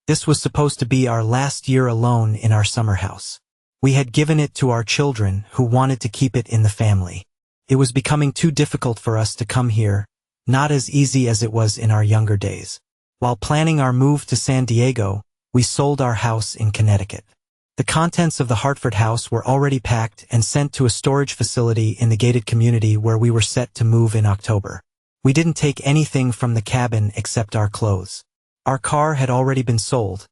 This was supposed to be our last year alone in our summer house. We had given it to our children who wanted to keep it in the family. It was becoming too difficult for us to come here, not as easy as it was in our younger days. While planning our move to San Diego, we sold our house in Connecticut. The contents of the Hartford house were already packed and sent to a storage facility in the gated community where we were set to move in October. We didn't take anything from the cabin except our clothes. Our car had already been sold,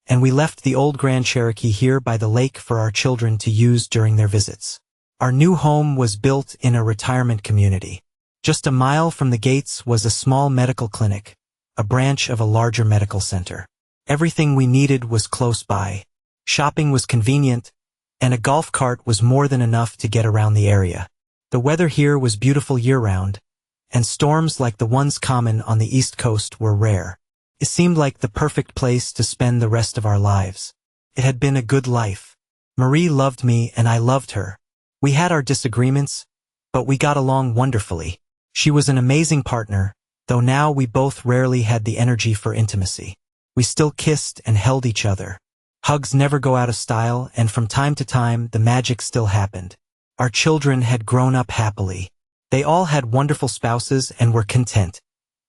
and we left the old Grand Cherokee here by the lake for our children to use during their visits. Our new home was built in a retirement community. Just a mile from the gates was a small medical clinic, a branch of a larger medical center. Everything we needed was close by. Shopping was convenient, and a golf cart was more than enough to get around the area. The weather here was beautiful year-round, and storms like the ones common on the East Coast were rare. It seemed like the perfect place to spend the rest of our lives. It had been a good life. Marie loved me and I loved her. We had our disagreements, but we got along wonderfully. She was an amazing partner, though now we both rarely had the energy for intimacy. We still kissed and held each other. Hugs never go out of style, and from time to time the magic still happened. Our children had grown up happily. They all had wonderful spouses and were content,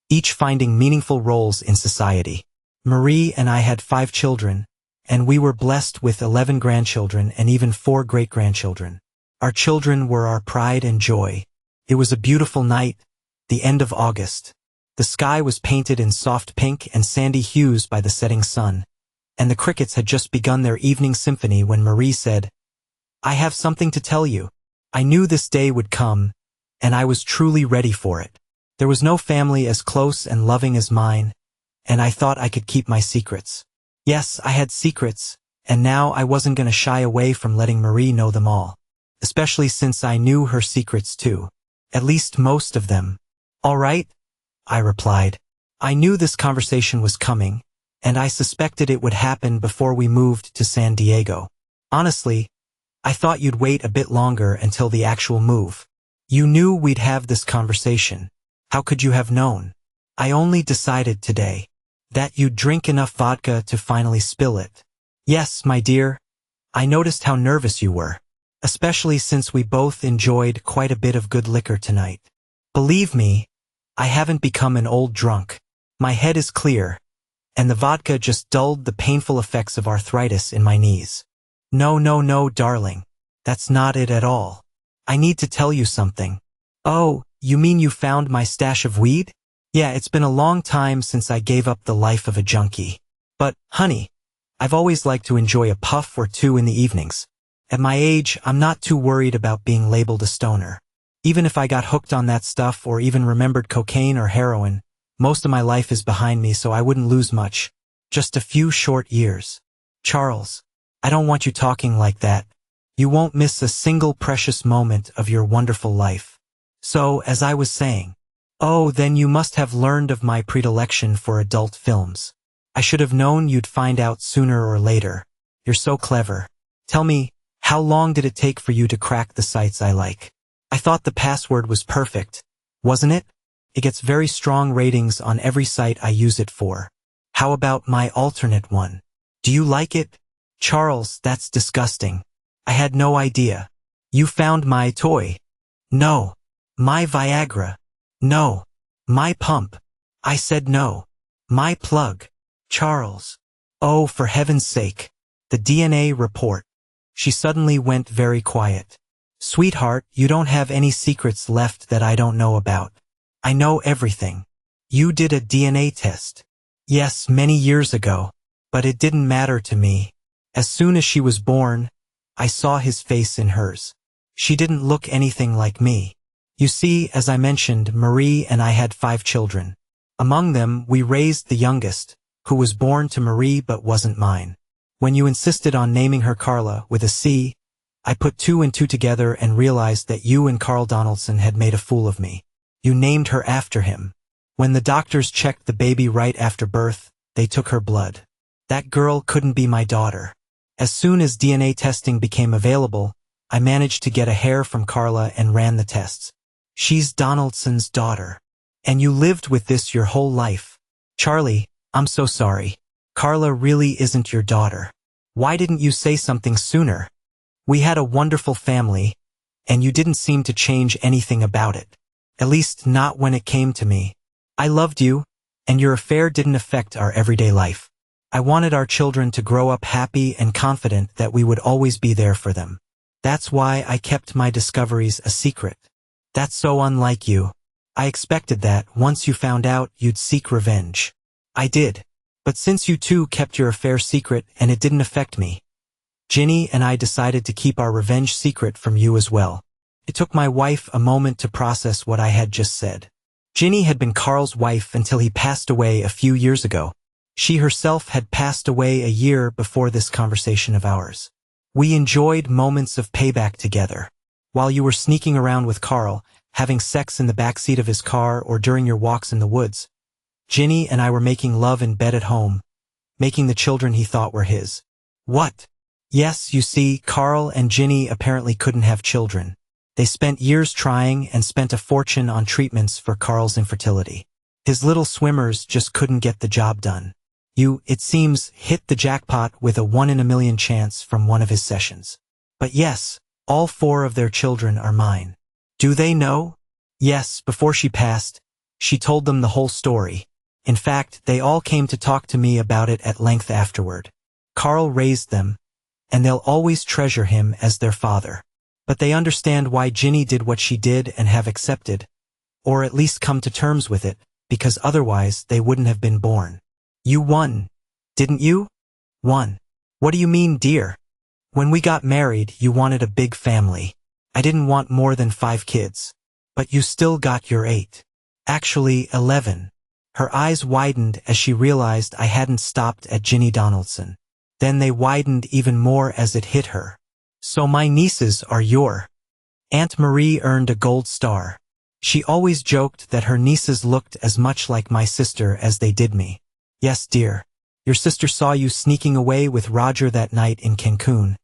each finding meaningful roles in society. Marie and I had 5 children, and we were blessed with 11 grandchildren and even 4 great-grandchildren. Our children were our pride and joy. It was a beautiful night, the end of August. The sky was painted in soft pink and sandy hues by the setting sun, and the crickets had just begun their evening symphony when Marie said, "I have something to tell you." I knew this day would come, and I was truly ready for it. There was no family as close and loving as mine, and I thought I could keep my secrets. Yes, I had secrets, and now I wasn't going to shy away from letting Marie know them all, especially since I knew her secrets too. At least most of them. "All right," I replied. I knew this conversation was coming, and I suspected it would happen before we moved to San Diego. Honestly, I thought you'd wait a bit longer until the actual move. You knew we'd have this conversation. How could you have known? I only decided today that you'd drink enough vodka to finally spill it. Yes, my dear, I noticed how nervous you were, especially since we both enjoyed quite a bit of good liquor tonight. Believe me, I haven't become an old drunk. My head is clear, and the vodka just dulled the painful effects of arthritis in my knees. No, darling. That's not it at all. I need to tell you something. Oh, you mean you found my stash of weed? Yeah, it's been a long time since I gave up the life of a junkie. But, honey, I've always liked to enjoy a puff or two in the evenings. At my age, I'm not too worried about being labeled a stoner. Even if I got hooked on that stuff or even remembered cocaine or heroin, most of my life is behind me, so I wouldn't lose much. Just a few short years. Charles, I don't want you talking like that. You won't miss a single precious moment of your wonderful life. So, as I was saying, oh, then you must have learned of my predilection for adult films. I should have known you'd find out sooner or later. You're so clever. Tell me, how long did it take for you to crack the sites I like? I thought the password was perfect, wasn't it? It gets very strong ratings on every site I use it for. How about my alternate one? Do you like it? Charles, that's disgusting. I had no idea. You found my toy. No. My Viagra. No. My pump. I said no. My plug. Charles. Oh, for heaven's sake. The DNA report. She suddenly went very quiet. Sweetheart, you don't have any secrets left that I don't know about. I know everything. You did a DNA test. Yes, many years ago. But it didn't matter to me. As soon as she was born, I saw his face in hers. She didn't look anything like me. You see, as I mentioned, Marie and I had 5 children. Among them, we raised the youngest, who was born to Marie but wasn't mine. When you insisted on naming her Carla with a C, I put 2 and 2 together and realized that you and Carl Donaldson had made a fool of me. You named her after him. When the doctors checked the baby right after birth, they took her blood. That girl couldn't be my daughter. As soon as DNA testing became available, I managed to get a hair from Carla and ran the tests. She's Donaldson's daughter. And you lived with this your whole life. Charlie, I'm so sorry. Carla really isn't your daughter. Why didn't you say something sooner? We had a wonderful family, and you didn't seem to change anything about it. At least not when it came to me. I loved you, and your affair didn't affect our everyday life. I wanted our children to grow up happy and confident that we would always be there for them. That's why I kept my discoveries a secret. That's so unlike you. I expected that once you found out you'd seek revenge. I did. But since you two kept your affair secret and it didn't affect me, Ginny and I decided to keep our revenge secret from you as well. It took my wife a moment to process what I had just said. Ginny had been Carl's wife until he passed away a few years ago. She herself had passed away a year before this conversation of ours. We enjoyed moments of payback together. While you were sneaking around with Carl, having sex in the backseat of his car or during your walks in the woods, Ginny and I were making love in bed at home, making the children he thought were his. What? Yes, you see, Carl and Ginny apparently couldn't have children. They spent years trying and spent a fortune on treatments for Carl's infertility. His little swimmers just couldn't get the job done. You, it seems, hit the jackpot with a 1 in a million chance from one of his sessions. But yes, all 4 of their children are mine. Do they know? Yes, before she passed, she told them the whole story. In fact, they all came to talk to me about it at length afterward. Carl raised them, and they'll always treasure him as their father. But they understand why Ginny did what she did and have accepted, or at least come to terms with it, because otherwise they wouldn't have been born. You won, didn't you? Won. What do you mean, dear? When we got married, you wanted a big family. I didn't want more than 5 kids. But you still got your 8. Actually, 11. Her eyes widened as she realized I hadn't stopped at Ginny Donaldson. Then they widened even more as it hit her. So my nieces are your. Aunt Marie earned a gold star. She always joked that her nieces looked as much like my sister as they did me. Yes, dear. Your sister saw you sneaking away with Roger that night in Cancun,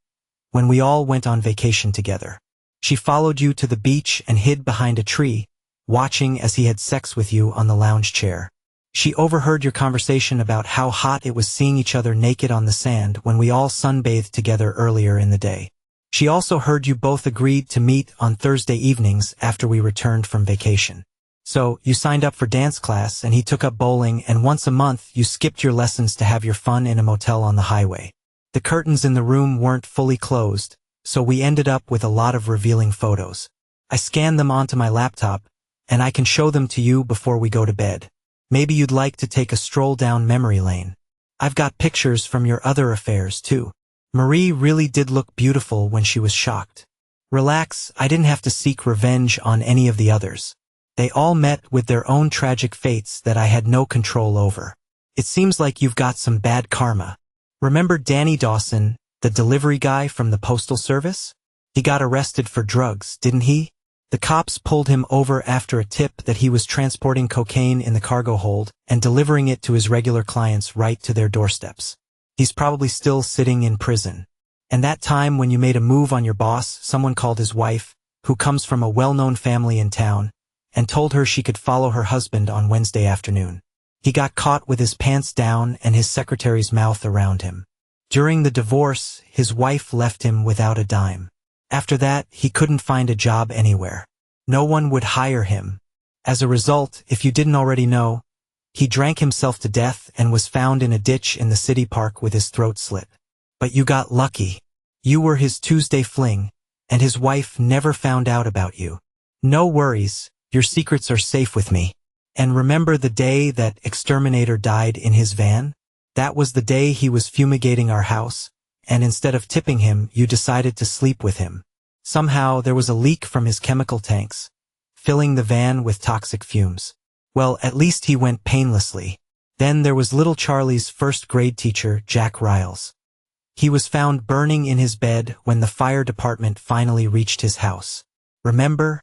when we all went on vacation together. She followed you to the beach and hid behind a tree, watching as he had sex with you on the lounge chair. She overheard your conversation about how hot it was seeing each other naked on the sand when we all sunbathed together earlier in the day. She also heard you both agreed to meet on Thursday evenings after we returned from vacation. So, you signed up for dance class and he took up bowling, and once a month you skipped your lessons to have your fun in a motel on the highway. The curtains in the room weren't fully closed, so we ended up with a lot of revealing photos. I scanned them onto my laptop, and I can show them to you before we go to bed. Maybe you'd like to take a stroll down memory lane. I've got pictures from your other affairs, too. Marie really did look beautiful when she was shocked. Relax, I didn't have to seek revenge on any of the others. They all met with their own tragic fates that I had no control over. It seems like you've got some bad karma. Remember Danny Dawson, the delivery guy from the Postal Service? He got arrested for drugs, didn't he? The cops pulled him over after a tip that he was transporting cocaine in the cargo hold and delivering it to his regular clients right to their doorsteps. He's probably still sitting in prison. And that time when you made a move on your boss, someone called his wife, who comes from a well-known family in town, and told her she could follow her husband on Wednesday afternoon. He got caught with his pants down and his secretary's mouth around him. During the divorce, his wife left him without a dime. After that, he couldn't find a job anywhere. No one would hire him. As a result, if you didn't already know, he drank himself to death and was found in a ditch in the city park with his throat slit. But you got lucky. You were his Tuesday fling, and his wife never found out about you. No worries, your secrets are safe with me. And remember the day that exterminator died in his van? That was the day he was fumigating our house, and instead of tipping him, you decided to sleep with him. Somehow there was a leak from his chemical tanks, filling the van with toxic fumes. Well, at least he went painlessly. Then there was little Charlie's first-grade teacher, Jack Riles. He was found burning in his bed when the fire department finally reached his house. Remember?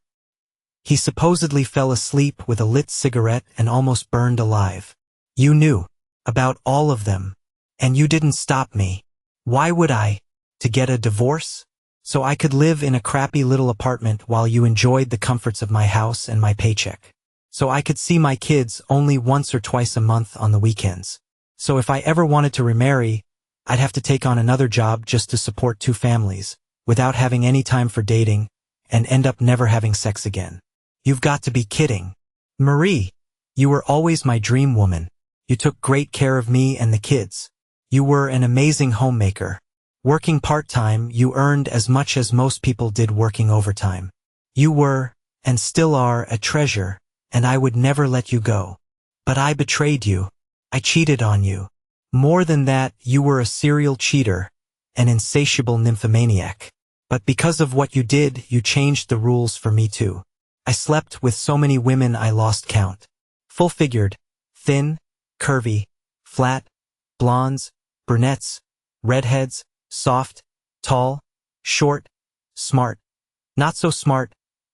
He supposedly fell asleep with a lit cigarette and almost burned alive. You knew about all of them, and you didn't stop me. Why would I? To get a divorce? So I could live in a crappy little apartment while you enjoyed the comforts of my house and my paycheck. So I could see my kids only once or twice a month on the weekends. So if I ever wanted to remarry, I'd have to take on another job just to support 2 families, without having any time for dating, and end up never having sex again. You've got to be kidding. Marie, you were always my dream woman. You took great care of me and the kids. You were an amazing homemaker. Working part-time, you earned as much as most people did working overtime. You were, and still are, a treasure, and I would never let you go. But I betrayed you. I cheated on you. More than that, you were a serial cheater, an insatiable nymphomaniac. But because of what you did, you changed the rules for me too. I slept with so many women I lost count. Full-figured, thin, curvy, flat, blondes, brunettes, redheads, soft, tall, short, smart, not so smart,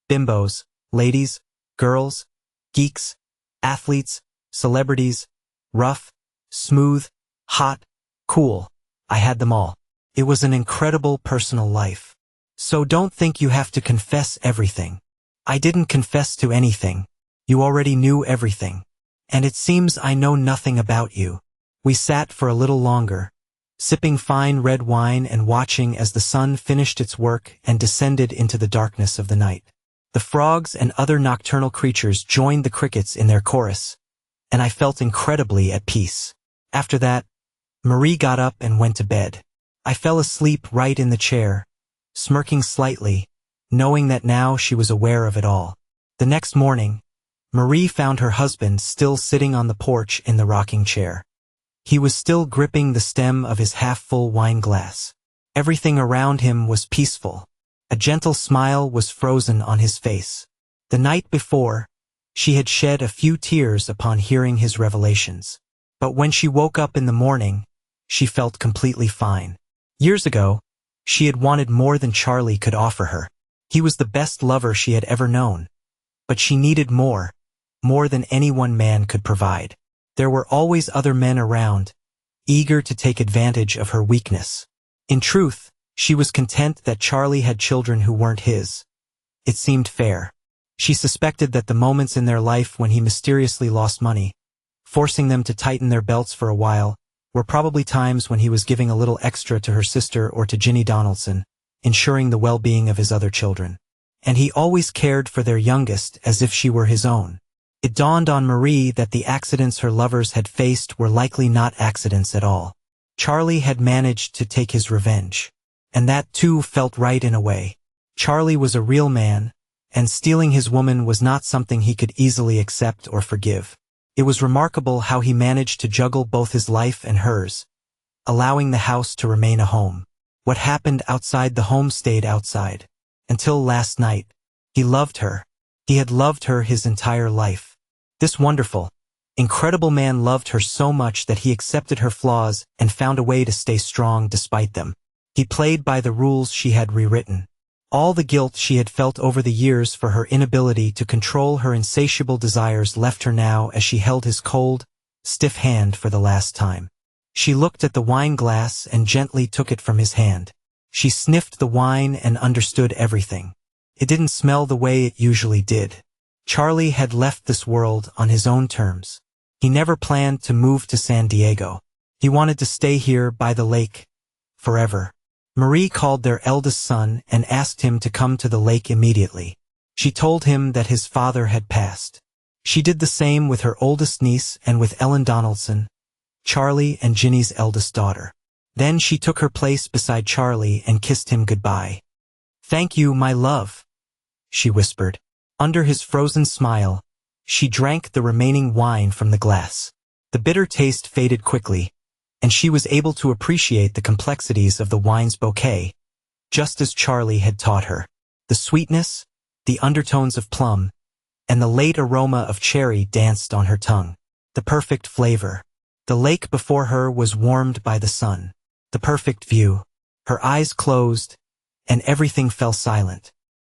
bimbos, ladies, girls, geeks, athletes, celebrities, rough, smooth, hot, cool. I had them all. It was an incredible personal life. So don't think you have to confess everything. I didn't confess to anything. You already knew everything. And it seems I know nothing about you. We sat for a little longer, sipping fine red wine and watching as the sun finished its work and descended into the darkness of the night. The frogs and other nocturnal creatures joined the crickets in their chorus, and I felt incredibly at peace. After that, Marie got up and went to bed. I fell asleep right in the chair, smirking slightly, knowing that now she was aware of it all. The next morning, Marie found her husband still sitting on the porch in the rocking chair. He was still gripping the stem of his half-full wine glass. Everything around him was peaceful. A gentle smile was frozen on his face. The night before, she had shed a few tears upon hearing his revelations. But when she woke up in the morning, she felt completely fine. Years ago, she had wanted more than Charlie could offer her. He was the best lover she had ever known. But she needed more than any one man could provide. There were always other men around, eager to take advantage of her weakness. In truth, she was content that Charlie had children who weren't his. It seemed fair. She suspected that the moments in their life when he mysteriously lost money, forcing them to tighten their belts for a while, were probably times when he was giving a little extra to her sister or to Ginny Donaldson, ensuring the well-being of his other children. And he always cared for their youngest as if she were his own. It dawned on Marie that the accidents her lovers had faced were likely not accidents at all. Charlie had managed to take his revenge. And that too felt right in a way. Charlie was a real man, and stealing his woman was not something he could easily accept or forgive. It was remarkable how he managed to juggle both his life and hers, allowing the house to remain a home. What happened outside the home stayed outside. Until last night. He loved her. He had loved her his entire life. This wonderful, incredible man loved her so much that he accepted her flaws and found a way to stay strong despite them. He played by the rules she had rewritten. All the guilt she had felt over the years for her inability to control her insatiable desires left her now as she held his cold, stiff hand for the last time. She looked at the wine glass and gently took it from his hand. She sniffed the wine and understood everything. It didn't smell the way it usually did. Charlie had left this world on his own terms. He never planned to move to San Diego. He wanted to stay here by the lake, forever. Marie called their eldest son and asked him to come to the lake immediately. She told him that his father had passed. She did the same with her oldest niece and with Ellen Donaldson, Charlie and Ginny's eldest daughter. Then she took her place beside Charlie and kissed him goodbye. "Thank you, my love," she whispered. Under his frozen smile, she drank the remaining wine from the glass. The bitter taste faded quickly, and she was able to appreciate the complexities of the wine's bouquet, just as Charlie had taught her. The sweetness, the undertones of plum, and the late aroma of cherry danced on her tongue. The perfect flavor. The lake before her was warmed by the sun. The perfect view. Her eyes closed, and everything fell silent.